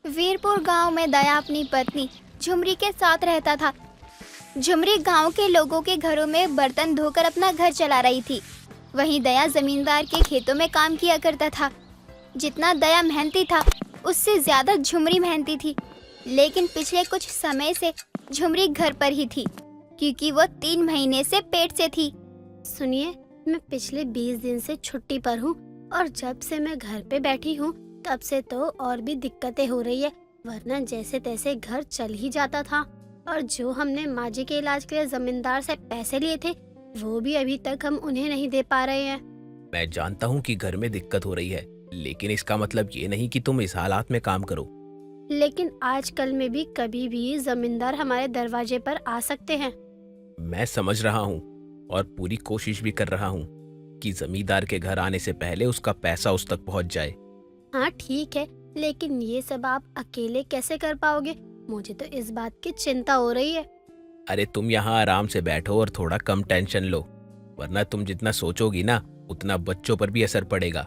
वीरपुर गांव में दया अपनी पत्नी झुमरी के साथ रहता था। झुमरी गांव के लोगों के घरों में बर्तन धोकर अपना घर चला रही थी। वहीं दया जमींदार के खेतों में काम किया करता था। जितना दया मेहनती था उससे ज्यादा झुमरी मेहनती थी। लेकिन पिछले कुछ समय से झुमरी घर पर ही थी क्योंकि वो 3 महीने से पेट से थी। सुनिए, मैं पिछले 20 दिन से छुट्टी पर हूँ और जब से मैं घर पे बैठी हूँ तब से तो और भी दिक्कतें हो रही है, वरना जैसे तैसे घर चल ही जाता था। और जो हमने माँ जी के इलाज के लिए जमींदार से पैसे लिए थे वो भी अभी तक हम उन्हें नहीं दे पा रहे हैं। मैं जानता हूँ कि घर में दिक्कत हो रही है, लेकिन इसका मतलब ये नहीं कि तुम इस हालात में काम करो। लेकिन आजकल में भी कभी भी जमींदार हमारे दरवाजे पर आ सकते हैं। मैं समझ रहा हूँ और पूरी कोशिश भी कर रहा हूँ कि जमींदार के घर आने से पहले उसका पैसा उस तक पहुँच जाए। हाँ ठीक है, लेकिन ये सब आप अकेले कैसे कर पाओगे? मुझे तो इस बात की चिंता हो रही है। अरे तुम यहाँ आराम से बैठो और थोड़ा कम टेंशन लो, वरना तुम जितना सोचोगी ना उतना बच्चों पर भी असर पड़ेगा।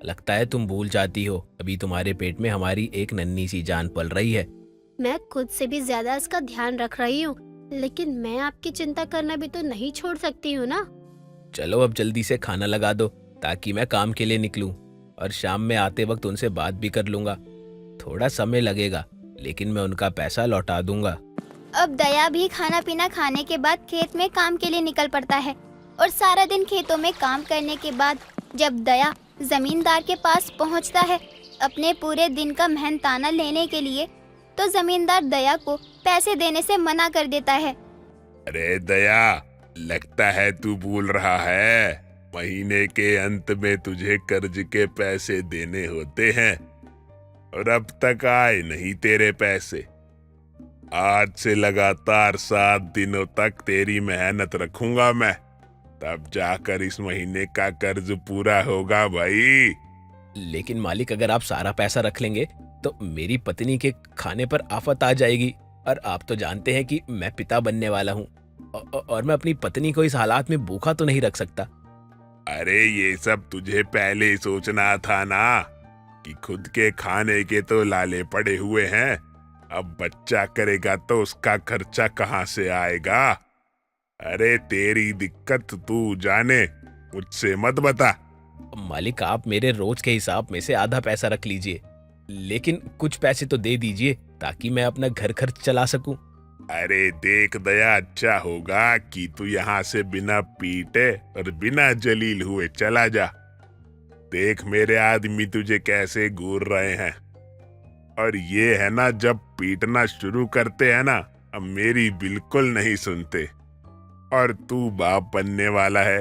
लगता है तुम भूल जाती हो अभी तुम्हारे पेट में हमारी एक नन्ही सी जान पल रही है। मैं खुद से भी ज्यादा इसका ध्यान रख रही हूँ, लेकिन मैं आपकी चिंता करना भी तो नहीं छोड़ सकती हूँ ना। चलो अब जल्दी से खाना लगा दो ताकि मैं काम के लिए निकलूं और शाम में आते वक्त उनसे बात भी कर लूंगा। थोड़ा समय लगेगा लेकिन मैं उनका पैसा लौटा दूंगा। अब दया भी खाना पीना खाने के बाद खेत में काम के लिए निकल पड़ता है और सारा दिन खेतों में काम करने के बाद जब दया जमींदार के पास पहुंचता है अपने पूरे दिन का मेहनताना लेने के लिए, तो जमींदार दया को पैसे देने से मना कर देता है। अरे दया, लगता है तू भूल रहा है, महीने के अंत में तुझे कर्ज के पैसे देने होते हैं और अब तक आए नहीं तेरे पैसे। आज से लगातार 7 दिनों तक तेरी मेहनत रखूंगा मैं, तब जाकर इस महीने का कर्ज पूरा होगा भाई। लेकिन मालिक, अगर आप सारा पैसा रख लेंगे तो मेरी पत्नी के खाने पर आफत आ जाएगी और आप तो जानते हैं कि मैं पिता बनने वाला हूँ और मैं अपनी पत्नी को इस हालात में भूखा तो नहीं रख सकता। अरे ये सब तुझे पहले ही सोचना था ना कि खुद के खाने के तो लाले पड़े हुए हैं, अब बच्चा करेगा तो उसका खर्चा कहाँ से आएगा। अरे तेरी दिक्कत तू जाने, मुझसे मत बता। मालिक, आप मेरे रोज के हिसाब में से आधा पैसा रख लीजिए, लेकिन कुछ पैसे तो दे दीजिए ताकि मैं अपना घर खर्च चला सकूं। अरे देख दया, अच्छा होगा कि तू यहाँ से बिना पीटे और बिना जलील हुए चला जा। देख मेरे आदमी तुझे कैसे घूर रहे हैं, और ये है ना, जब पीटना शुरू करते हैं ना, अब मेरी बिल्कुल नहीं सुनते। और तू बाप बनने वाला है,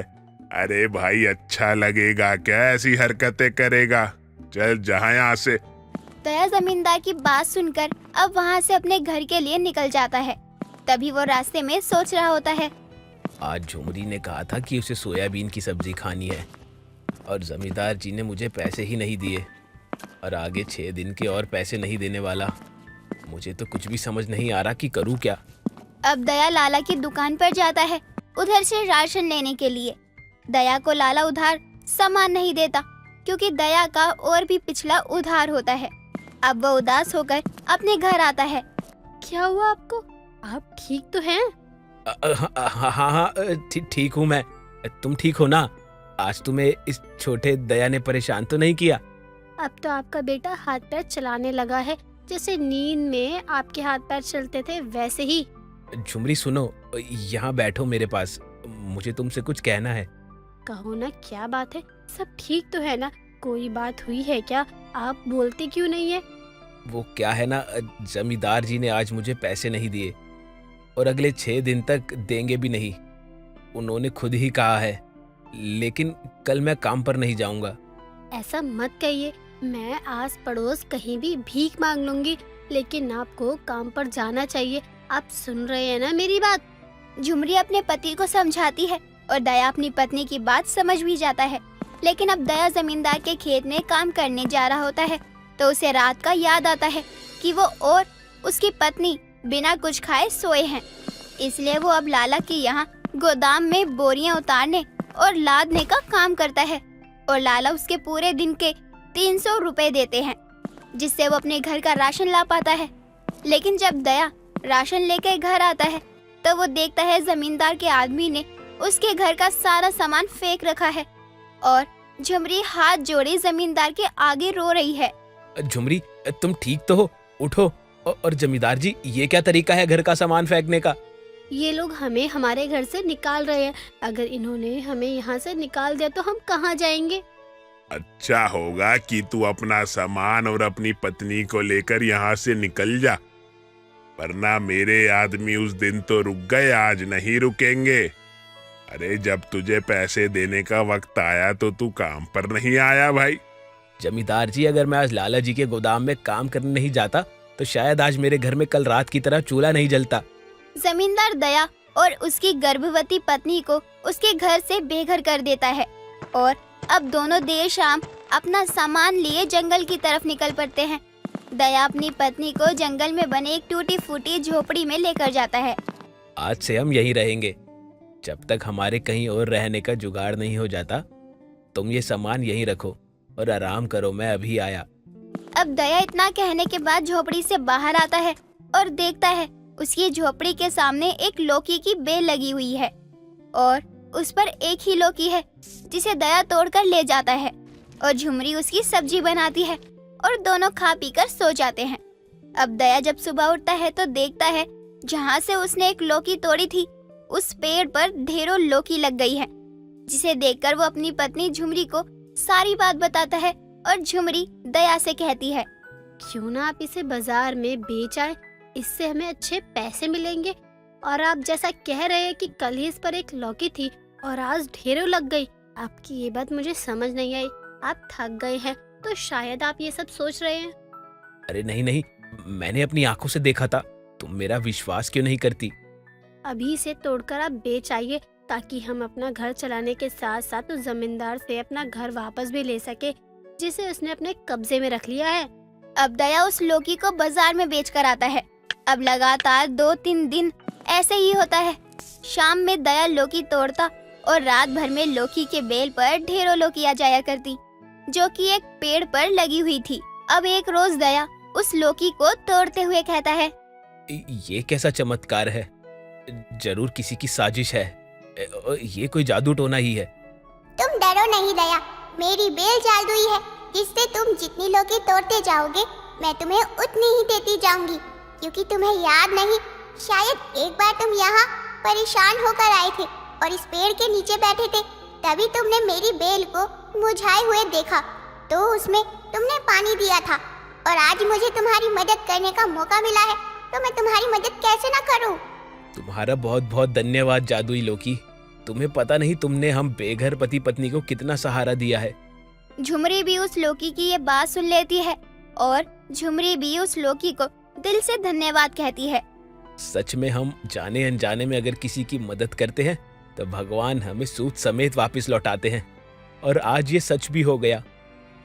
अरे भाई अच्छा लगेगा क्या ऐसी हरकतें करेगा? चल जहाँ यहाँ से। दया जमींदार की बात सुनकर अब वहाँ से अपने घर के लिए निकल जाता है। तभी वो रास्ते में सोच रहा होता है, आज झुमरी ने कहा था कि उसे सोयाबीन की सब्जी खानी है और जमींदार जी ने मुझे पैसे ही नहीं दिए और आगे 6 दिन के और पैसे नहीं देने वाला। मुझे तो कुछ भी समझ नहीं आ रहा कि करूँ क्या। अब दया लाला की दुकान पर जाता है उधर से राशन लेने के लिए। दया को लाला उधार सामान नहीं देता क्योंकि दया का और भी पिछला उधार होता है। अब वो उदास होकर अपने घर आता है। क्या हुआ आपको? आप ठीक तो हैं? हाँ, ठीक हूँ मैं। तुम ठीक हो ना? आज तुम्हें इस छोटे दया ने परेशान तो नहीं किया? अब तो आपका बेटा हाथ पैर चलाने लगा है, जैसे नींद में आपके हाथ पैर चलते थे वैसे ही। झुमरी सुनो, यहाँ बैठो मेरे पास, मुझे तुमसे कुछ कहना है। कहो ना, क्या बात है? सब ठीक तो है ना? कोई बात हुई है क्या? आप बोलते क्यों नहीं है? वो क्या है ना, जमींदार जी ने आज मुझे पैसे नहीं दिए और अगले 6 दिन तक देंगे भी नहीं। उन्होंने खुद ही कहा है, लेकिन कल मैं काम पर नहीं जाऊंगा। ऐसा मत कहिए, मैं आस पड़ोस कहीं भी भीख मांग लूंगी, लेकिन आपको काम पर जाना चाहिए। आप सुन रहे हैं ना मेरी बात? झुमरी अपने पति को समझाती है और दया अपनी पत्नी की बात समझ भी जाता है। लेकिन अब दया जमींदार के खेत में काम करने जा रहा होता है तो उसे रात का याद आता है कि वो और उसकी पत्नी बिना कुछ खाए सोए हैं। इसलिए वो अब लाला के यहाँ गोदाम में बोरियां उतारने और लादने का काम करता है और लाला उसके पूरे दिन के 300 रुपए देते हैं। जिससे वो अपने घर का राशन ला पाता है। लेकिन जब दया राशन लेकर घर आता है तो वो देखता है जमींदार के आदमी ने उसके घर का सारा सामान फेंक रखा है और झुमरी हाथ जोड़े जमींदार के आगे रो रही है। झुमरी, तुम ठीक तो हो? उठो। और जमींदार जी, ये क्या तरीका है घर का सामान फेंकने का? ये लोग हमें हमारे घर से निकाल रहे हैं। अगर इन्होंने हमें यहाँ से निकाल दिया तो हम कहाँ जाएंगे? अच्छा होगा कि तू अपना सामान और अपनी पत्नी को लेकर यहाँ से निकल जा, वरना मेरे आदमी उस दिन तो रुक गए, आज नहीं रुकेंगे। अरे जब तुझे पैसे देने का वक्त आया तो तू काम पर नहीं आया भाई। जमींदार जी, अगर मैं आज लाला जी के गोदाम में काम करने नहीं जाता तो शायद आज मेरे घर में कल रात की तरह चूल्हा नहीं जलता। जमींदार दया और उसकी गर्भवती पत्नी को उसके घर से बेघर कर देता है और अब दोनों देर शाम अपना सामान लिए जंगल की तरफ निकल पड़ते हैं। दया अपनी पत्नी को जंगल में बने एक टूटी फूटी झोपड़ी में लेकर जाता है। आज से हम यहीं रहेंगे, जब तक हमारे कहीं और रहने का जुगाड़ नहीं हो जाता। तुम ये सामान यहीं रखो और आराम करो, मैं अभी आया। अब दया इतना कहने के बाद झोपड़ी से बाहर आता है और देखता है उसकी झोपड़ी के सामने एक लौकी की बेल लगी हुई है और उस पर एक ही लौकी है जिसे दया तोड़कर ले जाता है और झुमरी उसकी सब्जी बनाती है और दोनों खा पीकर सो जाते हैं। अब दया जब सुबह उठता है तो देखता है जहाँ से उसने एक लौकी तोड़ी थी उस पेड़ पर ढेरों लौकी लग गई है, जिसे देखकर वो अपनी पत्नी झुमरी को सारी बात बताता है और झुमरी दया से कहती है, क्यों ना आप इसे बाजार में बेच आए, इससे हमें अच्छे पैसे मिलेंगे। और आप जैसा कह रहे हैं कि कल ही इस पर एक लौकी थी और आज ढेरों लग गई, आपकी ये बात मुझे समझ नहीं आई। आप थक गए हैं तो शायद आप ये सब सोच रहे हैं। अरे नहीं नहीं, मैंने अपनी आंखों से देखा था। तुम मेरा विश्वास क्यों नहीं करती? अभी इसे तोड़कर आप बेच आइए ताकि हम अपना घर चलाने के साथ साथ उस जमींदार से अपना घर वापस भी ले सके जिसे उसने अपने कब्जे में रख लिया है। अब दया उस लौकी को बाजार में बेच कर आता है। अब लगातार 2-3 दिन ऐसे ही होता है। शाम में दया लौकी तोड़ता और रात भर में लौकी के बेल पर ढेरों लौकियां जाया करती जो कि एक पेड़ पर लगी हुई थी। अब एक रोज दया उस लौकी को तोड़ते हुए कहता है, ये कैसा चमत्कार है? जरूर किसी की साजिश है। ये कोई जादू टोना ही है। तुम डरो नहीं दया, मेरी बेल जादुई है जिससे तुम जितनी लौकी तोड़ते जाओगे मैं तुम्हें उतनी ही देती जाऊंगी। क्योंकि तुम्हें याद नहीं, शायद एक बार तुम यहाँ परेशान होकर आए थे और इस पेड़ के नीचे बैठे थे, तभी तुमने मेरी बेल को मुरझाए हुए देखा तो उसमें तुमने पानी दिया था। और आज मुझे तुम्हारी मदद करने का मौका मिला है तो मैं तुम्हारी मदद कैसे ना करूं। तुम्हारा बहुत बहुत धन्यवाद जादुई लौकी। तुम्हें पता नहीं तुमने हम बेघर पति पत्नी को कितना सहारा दिया है। झुमरी भी उस लौकी की ये बात सुन लेती है और झुमरी भी उस लौकी को दिल से धन्यवाद कहती है। सच में हम जाने अनजाने में अगर किसी की मदद करते हैं तो भगवान हमें सूद समेत वापस लौटाते हैं, और आज ये सच भी हो गया।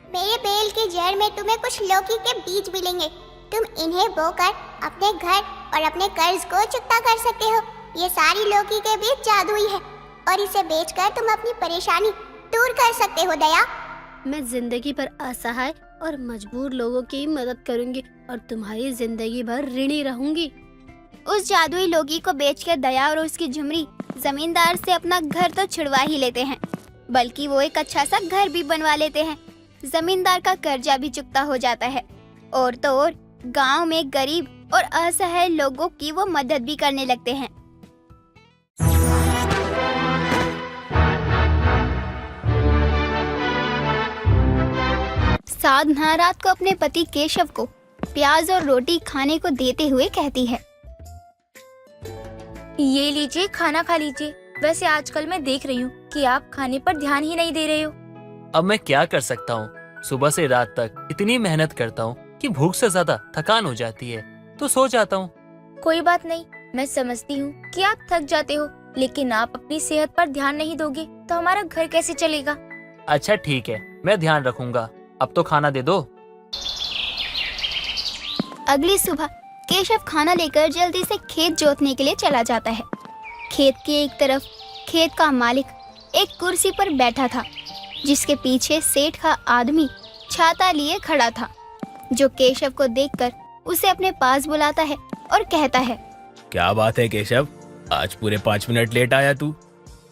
मेरे बेल के जड़ में तुम्हें कुछ लौकी के बीज मिलेंगे। तुम इन्हें बोकर अपने घर और अपने कर्ज को चुकता कर सकते हो। ये सारी लौकी के बीज जादुई है और इसे बेचकर तुम अपनी परेशानी दूर कर सकते हो दया। मैं जिंदगी भर असहाय और मजबूर लोगों की मदद करूंगी और तुम्हारी जिंदगी भर ऋणी रहूंगी। उस जादुई लौकी को बेचकर दया और उसकी झुमरी जमींदार से अपना घर तो छुड़वा ही लेते हैं, बल्कि वो एक अच्छा सा घर भी बनवा लेते हैं। जमींदार का कर्जा भी चुकता हो जाता है और तो और गांव में गरीब और असहाय लोगों की वो मदद भी करने लगते हैं। साधना रात को अपने पति केशव को प्याज और रोटी खाने को देते हुए कहती है, ये लीजिए, खाना खा लीजिए। वैसे आजकल मैं देख रही हूँ कि आप खाने पर ध्यान ही नहीं दे रहे हो। अब मैं क्या कर सकता हूँ, सुबह से रात तक इतनी मेहनत करता हूँ कि भूख से ज्यादा थकान हो जाती है तो सो जाता हूँ। कोई बात नहीं, मैं समझती हूँ कि आप थक जाते हो, लेकिन आप अपनी सेहत पर ध्यान नहीं दोगे तो हमारा घर कैसे चलेगा। अच्छा ठीक है, मैं ध्यान रखूंगा। अब तो खाना दे दो। अगली सुबह केशव खाना लेकर जल्दी से खेत जोतने के लिए चला जाता है। खेत के एक तरफ खेत का मालिक एक कुर्सी पर बैठा था, जिसके पीछे सेठ का आदमी छाता लिए खड़ा था। जो केशव को देखकर उसे अपने पास बुलाता है और कहता है, क्या बात है केशव, आज पूरे 5 मिनट लेट आया तू।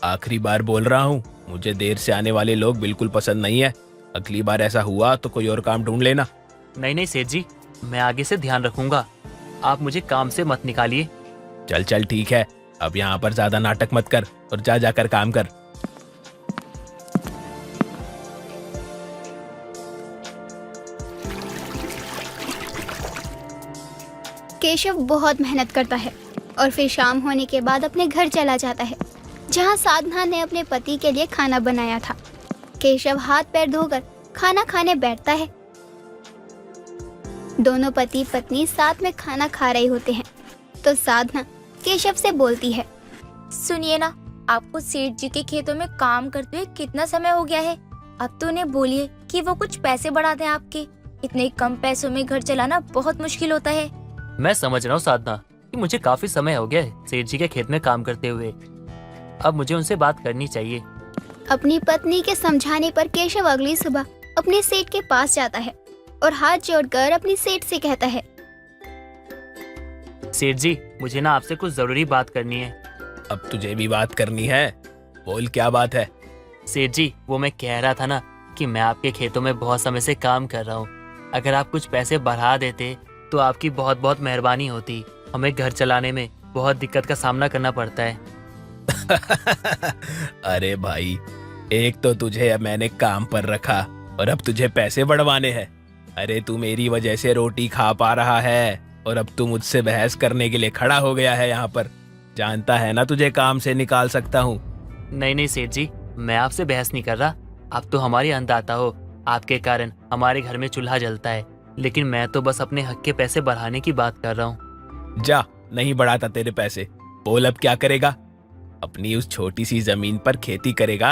आखिरी बार बोल रहा हूँ, मुझे देर से आने वाले लोग बिल्कुल पसंद नहीं है। अगली बार ऐसा हुआ तो कोई और काम ढूंढ लेना। नहीं नहीं सेठ जी, मैं आगे से ध्यान रखूंगा। आप मुझे काम से मत निकालिए। चल चल ठीक है, अब यहाँ पर ज्यादा नाटक मत कर और जा जाकर काम कर। केशव बहुत मेहनत करता है और फिर शाम होने के बाद अपने घर चला जाता है, जहाँ साधना ने अपने पति के लिए खाना बनाया था। केशव हाथ पैर धोकर खाना खाने बैठता है। दोनों पति पत्नी साथ में खाना खा रहे होते हैं तो साधना केशव से बोलती है, सुनिए ना, आपको सेठ जी के खेतों में काम करते हुए कितना समय हो गया है। अब तो उन्हें बोलिए कि वो कुछ पैसे बढ़ा दें आपके। इतने कम पैसों में घर चलाना बहुत मुश्किल होता है। मैं समझ रहा हूँ साधना कि मुझे काफी समय हो गया है सेठ जी के खेत में काम करते हुए। अब मुझे उनसे बात करनी चाहिए। अपनी पत्नी के समझाने पर केशव अगली सुबह अपने सेठ के पास जाता है और हाथ जोड़कर अपनी सेठ से कहता है, सेठ जी, मुझे ना आपसे कुछ जरूरी बात करनी है। अब तुझे भी बात करनी है? बोल क्या बात है। सेठ जी, वो मैं कह रहा था ना कि मैं आपके खेतों में बहुत समय से काम कर रहा हूँ। अगर आप कुछ पैसे बढ़ा देते तो आपकी बहुत बहुत मेहरबानी होती। हमें घर चलाने में बहुत दिक्कत का सामना करना पड़ता है। अरे भाई, एक तो तुझे मैंने काम पर रखा और अब तुझे पैसे बढ़वाने हैं। अरे तू मेरी वजह से रोटी खा पा रहा है और अब तू मुझसे बहस करने के लिए खड़ा हो गया है यहाँ पर। जानता है ना तुझे काम से निकाल सकता हूँ। नहीं नहीं सेठ जी, मैं आपसे बहस नहीं कर रहा। आप तो हमारे अन्नदाता हो, आपके कारण हमारे घर में चूल्हा जलता है। लेकिन मैं तो बस अपने हक के पैसे बढ़ाने की बात कर रहा हूँ। जा, नहीं बढ़ाता तेरे पैसे। बोल अब क्या करेगा? अपनी उस छोटी सी जमीन पर खेती करेगा?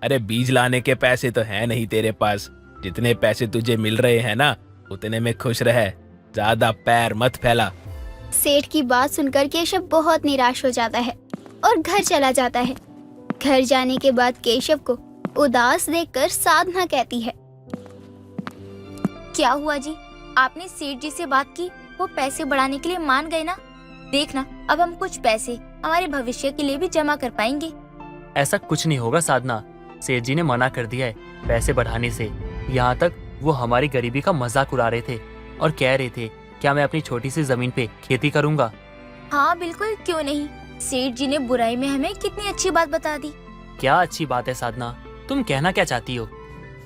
अरे बीज लाने के पैसे तो हैं नहीं तेरे पास। जितने पैसे तुझे मिल रहे हैं ना, उतने में खुश रह, ज्यादा पैर मत फैला। सेठ की बात सुनकर केशव बहुत निराश हो जाता है और घर चला जाता है। घर जाने के बाद केशव को उदास देखकर साधना कहती है, क्या हुआ जी, आपने सेठ जी से बात की? वो पैसे बढ़ाने के लिए मान गए ना? देखना, अब हम कुछ पैसे हमारे भविष्य के लिए भी जमा कर पाएंगे। ऐसा कुछ नहीं होगा साधना, सेठ जी ने मना कर दिया है पैसे बढ़ाने से। यहाँ तक वो हमारी गरीबी का मजाक उड़ा रहे थे और कह रहे थे क्या मैं अपनी छोटी सी जमीन पे खेती करूँगा। हाँ बिल्कुल, क्यों नहीं। सेठ जी ने बुराई में हमें कितनी अच्छी बात बता दी। क्या अच्छी बात है साधना, तुम कहना क्या चाहती हो?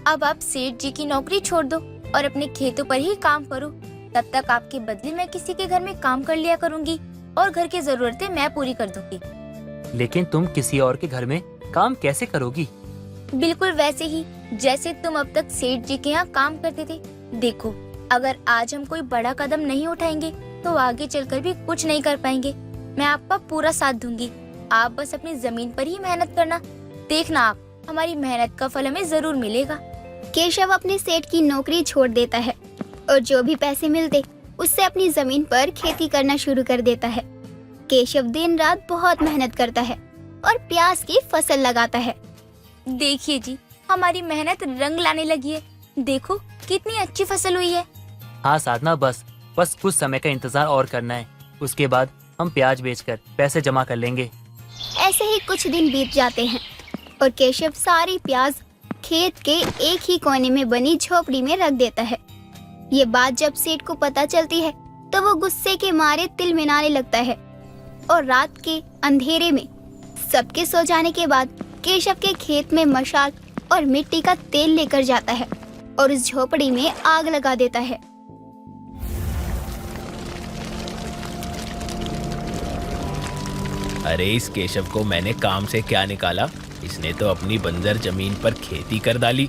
अब आप सेठ जी की नौकरी छोड़ दो और अपने खेतों पर ही काम करो। तब तक आपके बदले मैं किसी के घर में काम कर लिया करूंगी और घर की जरूरतें मैं पूरी कर दूंगी। लेकिन तुम किसी और के घर में काम कैसे करोगी? बिल्कुल वैसे ही जैसे तुम अब तक सेठ जी के यहाँ काम करते थे। देखो, अगर आज हम कोई बड़ा कदम नहीं उठाएंगे तो आगे चलकर भी कुछ नहीं कर पाएंगे। मैं आपका पूरा साथ दूंगी। आप बस अपनी जमीन पर ही मेहनत करना। देखना, आप हमारी मेहनत का फल हमें जरूर मिलेगा। केशव अपने सेठ की नौकरी छोड़ देता है और जो भी पैसे मिलते उससे अपनी जमीन पर खेती करना शुरू कर देता है। केशव दिन रात बहुत मेहनत करता है और प्याज की फसल लगाता है। देखिए जी, हमारी मेहनत रंग लाने लगी है। देखो कितनी अच्छी फसल हुई है। हाँ साधना, बस कुछ समय का इंतजार और करना है। उसके बाद हम प्याज बेचकर पैसे जमा कर लेंगे। ऐसे ही कुछ दिन बीत जाते हैं और केशव सारी प्याज खेत के एक ही कोने में बनी झोपड़ी में रख देता है। ये बात जब सेठ को पता चलती है तो वो गुस्से के मारे तिलमिलाने लगता है और रात के अंधेरे में सबके सो जाने के बाद केशव के खेत में मशाल और मिट्टी का तेल लेकर जाता है और उस झोपड़ी में आग लगा देता है। अरे इस केशव को मैंने काम से क्या निकाला? इसने तो अपनी बंजर जमीन पर खेती कर डाली।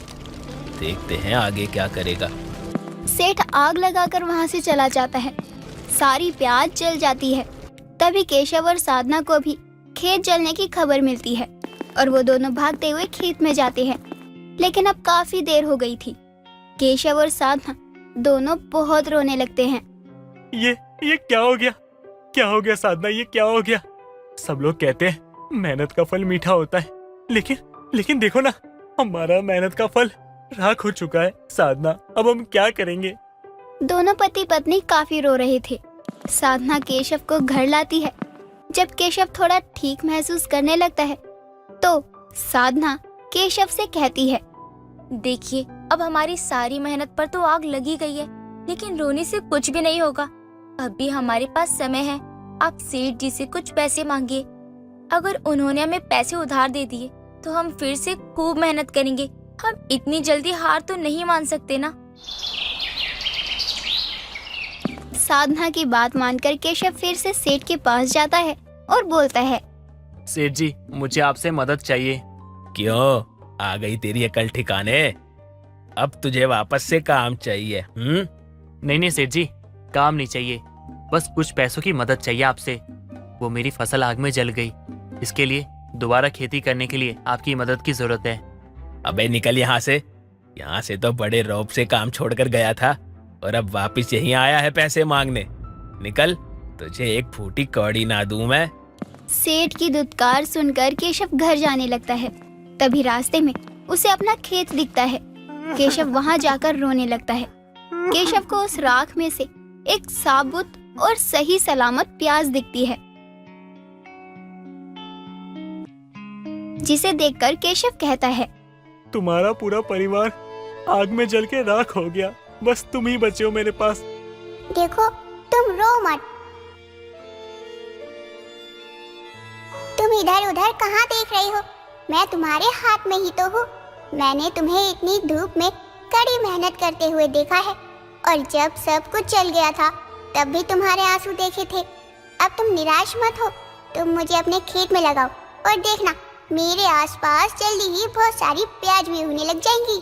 देखते हैं आगे क्या करेगा। सेठ आग लगाकर वहां से चला जाता है। सारी प्याज जल जाती है। तभी केशव और साधना को भी खेत जलने की खबर मिलती है और वो दोनों भागते हुए खेत में जाते हैं। लेकिन अब काफी देर हो गई थी। केशव और साधना दोनों बहुत रोने लगते हैं। ये क्या हो गया? क्या हो गया साधना, ये क्या हो गया? सब लोग कहते हैं मेहनत का फल मीठा होता है, लेकिन देखो ना, हमारा मेहनत का फल राख हो चुका है। साधना, अब हम क्या करेंगे? दोनों पति पत्नी काफी रो रहे थे। साधना केशव को घर लाती है। जब केशव थोड़ा ठीक महसूस करने लगता है तो साधना केशव से कहती है, देखिए, अब हमारी सारी मेहनत पर तो आग लगी गई है, लेकिन रोने से कुछ भी नहीं होगा। अभी हमारे पास समय है। आप सेठ जी से कुछ पैसे मांगिए। अगर उन्होंने हमें पैसे उधार दे दिए तो हम फिर से खूब मेहनत करेंगे। हम इतनी जल्दी हार तो नहीं मान सकते ना। साधना की बात मानकर केशव फिर से सेठ के पास जाता है और बोलता है, सेठ जी, मुझे आपसे मदद चाहिए। क्यों, आ गई तेरी अकल ठिकाने? अब तुझे वापस से काम चाहिए? नहीं सेठ जी, काम नहीं चाहिए, बस कुछ पैसों की मदद चाहिए आपसे। वो मेरी फसल आग में जल गई, इसके लिए दोबारा खेती करने के लिए आपकी मदद की जरूरत है। अबे निकल यहाँ से तो बड़े रौब से काम छोड़कर गया था और अब वापस यहीं आया है पैसे मांगने। निकल, तुझे एक फूटी कौड़ी ना दूं मैं। सेठ की दुत्कार सुनकर केशव घर जाने लगता है। तभी रास्ते में उसे अपना खेत दिखता है। केशव वहां जाकर रोने लगता है। केशव को उस राख में से एक साबुत और सही सलामत प्याज दिखती है, जिसे देखकर केशव कहता है, तुम्हारा पूरा परिवार आग में जल के राख हो गया, बस तुम ही बचे हो मेरे पास। देखो, तुम रो मत। तुम इधर उधर कहाँ देख रही हो? मैं तुम्हारे हाथ में ही तो हूँ। मैंने तुम्हें इतनी धूप में कड़ी मेहनत करते हुए देखा है, और जब सब कुछ चल गया था तब भी तुम्हारे आंसू देखे थे। अब तुम निराश मत हो। तुम मुझे अपने खेत में लगाओ और देखना, मेरे आसपास जल्दी ही बहुत सारी प्याज भी होने लग जाएंगी।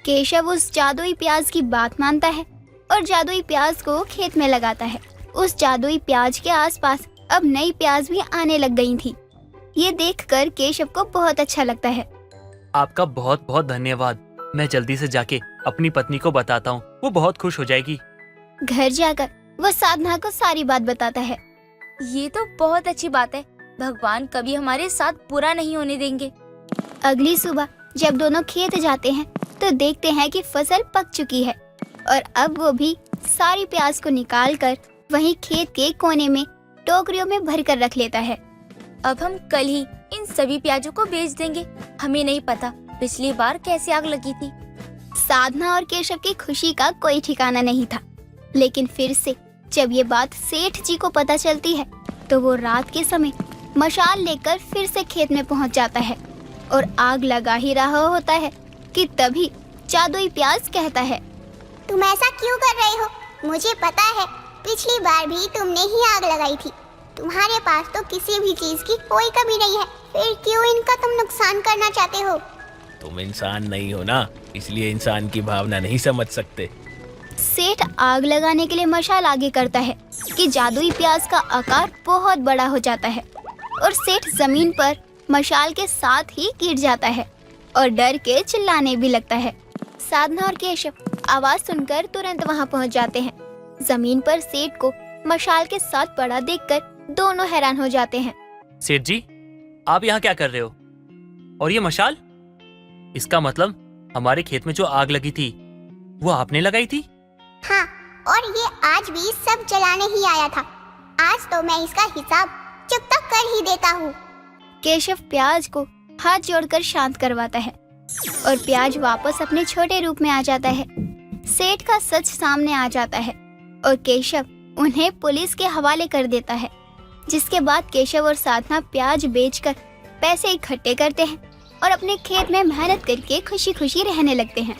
केशव उस जादुई प्याज की बात मानता है और जादुई प्याज को खेत में लगाता है। उस जादुई प्याज के आसपास अब नई प्याज भी आने लग गई थी। ये देखकर केशव को बहुत अच्छा लगता है। आपका बहुत बहुत धन्यवाद। मैं जल्दी से जाके अपनी पत्नी को बताता हूँ, वो बहुत खुश हो जाएगी। घर जाकर वो साधना को सारी बात बताता है। ये तो बहुत अच्छी बात है। भगवान कभी हमारे साथ बुरा नहीं होने देंगे। अगली सुबह जब दोनों खेत जाते हैं तो देखते हैं कि फसल पक चुकी है और अब वो भी सारी प्याज को निकालकर वहीं खेत के कोने में टोकरियों में भरकर रख लेता है। अब हम कल ही इन सभी प्याजों को बेच देंगे। हमें नहीं पता पिछली बार कैसे आग लगी थी। साधना और केशव की खुशी का कोई ठिकाना नहीं था, लेकिन फिर से जब ये बात सेठ जी को पता चलती है तो वो रात के समय मशाल लेकर फिर से खेत में पहुंच जाता है और आग लगा ही रहा होता है कि तभी जादुई प्याज कहता है, तुम ऐसा क्यों कर रहे हो? मुझे पता है, पिछली बार भी तुमने ही आग लगाई थी। तुम्हारे पास तो किसी भी चीज की कोई कमी नहीं है, फिर क्यों इनका तुम नुकसान करना चाहते हो? तुम इंसान नहीं हो ना, इसलिए इंसान की भावना नहीं समझ सकते। सेठ आग लगाने के लिए मशाल आगे करता है कि जादुई प्याज का आकार बहुत बड़ा हो जाता है और सेठ जमीन पर मशाल के साथ ही गिर जाता है और डर के चिल्लाने भी लगता है। साधना और केशव आवाज सुनकर तुरंत वहां पहुंच जाते हैं। जमीन पर सेठ को मशाल के साथ पड़ा देखकर दोनों हैरान हो जाते हैं। सेठ जी, आप यहाँ क्या कर रहे हो? और ये मशाल? इसका मतलब हमारे खेत में जो आग लगी थी वो आपने लगाई थी? हाँ, और ये आज भी सब जलाने ही आया था। आज तो मैं इसका हिसाब चुकता कर ही देता हूँ। केशव प्याज को हाथ जोड़कर शांत करवाता है और प्याज वापस अपने छोटे रूप में आ जाता है। सेठ का सच सामने आ जाता है और केशव उन्हें पुलिस के हवाले कर देता है, जिसके बाद केशव और साधना प्याज बेचकर पैसे इकट्ठे करते हैं और अपने खेत में मेहनत करके खुशी खुशी रहने लगते हैं।